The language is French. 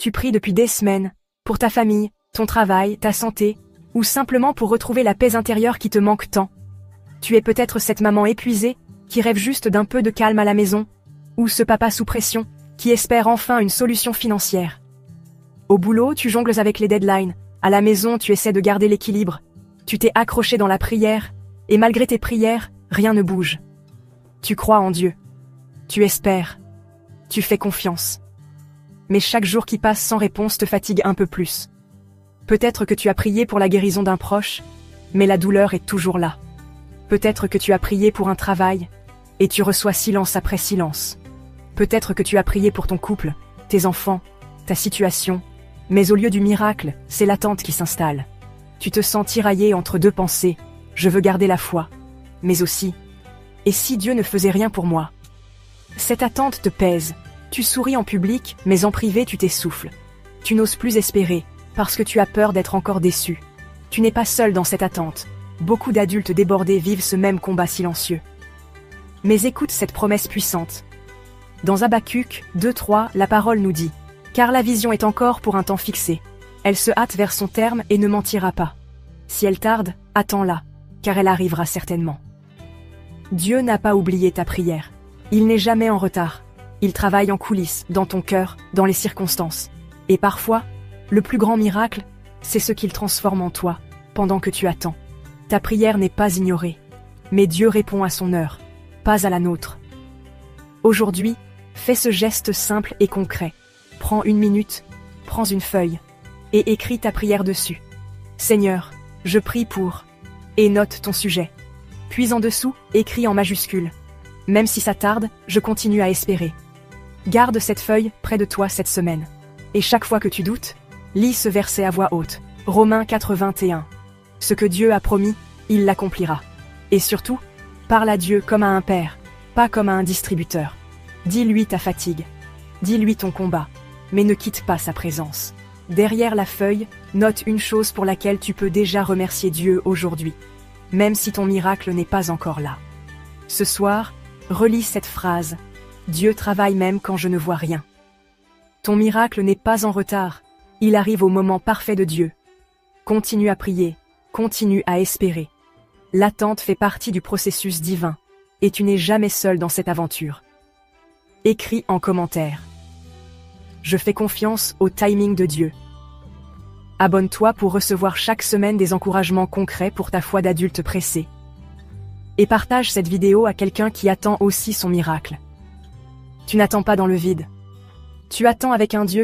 Tu pries depuis des semaines, pour ta famille, ton travail, ta santé, ou simplement pour retrouver la paix intérieure qui te manque tant. Tu es peut-être cette maman épuisée, qui rêve juste d'un peu de calme à la maison, ou ce papa sous pression, qui espère enfin une solution financière. Au boulot, tu jongles avec les deadlines, à la maison, tu essaies de garder l'équilibre, tu t'es accroché dans la prière, et malgré tes prières, rien ne bouge. Tu crois en Dieu. Tu espères. Tu fais confiance. Mais chaque jour qui passe sans réponse te fatigue un peu plus. Peut-être que tu as prié pour la guérison d'un proche, mais la douleur est toujours là. Peut-être que tu as prié pour un travail, et tu reçois silence après silence. Peut-être que tu as prié pour ton couple, tes enfants, ta situation, mais au lieu du miracle, c'est l'attente qui s'installe. Tu te sens tiraillé entre deux pensées, je veux garder la foi, mais aussi, et si Dieu ne faisait rien pour moi? Cette attente te pèse, tu souris en public, mais en privé tu t'essouffles. Tu n'oses plus espérer, parce que tu as peur d'être encore déçu. Tu n'es pas seul dans cette attente, beaucoup d'adultes débordés vivent ce même combat silencieux. Mais écoute cette promesse puissante. Dans Habacuc 2:3, la parole nous dit « Car la vision est encore pour un temps fixé. Elle se hâte vers son terme et ne mentira pas. Si elle tarde, attends-la, car elle arrivera certainement. » Dieu n'a pas oublié ta prière. Il n'est jamais en retard. Il travaille en coulisses, dans ton cœur, dans les circonstances. Et parfois, le plus grand miracle, c'est ce qu'il transforme en toi, pendant que tu attends. Ta prière n'est pas ignorée, mais Dieu répond à son heure, pas à la nôtre. Aujourd'hui, fais ce geste simple et concret. Prends une minute, prends une feuille, et écris ta prière dessus. Seigneur, je prie pour... Et note ton sujet. Puis en dessous, écris en majuscule. Même si ça tarde, je continue à espérer. Garde cette feuille près de toi cette semaine. Et chaque fois que tu doutes, lis ce verset à voix haute. Romains 4:21. Ce que Dieu a promis, il l'accomplira. Et surtout, parle à Dieu comme à un père, pas comme à un distributeur. Dis-lui ta fatigue. Dis-lui ton combat. Mais ne quitte pas sa présence. Derrière la feuille, note une chose pour laquelle tu peux déjà remercier Dieu aujourd'hui. Même si ton miracle n'est pas encore là. Ce soir, relis cette phrase. Dieu travaille même quand je ne vois rien. Ton miracle n'est pas en retard. Il arrive au moment parfait de Dieu. Continue à prier. Continue à espérer. L'attente fait partie du processus divin. Et tu n'es jamais seul dans cette aventure. Écris en commentaire. Je fais confiance au timing de Dieu. Abonne-toi pour recevoir chaque semaine des encouragements concrets pour ta foi d'adulte pressé. Et partage cette vidéo à quelqu'un qui attend aussi son miracle. Tu n'attends pas dans le vide. Tu attends avec un Dieu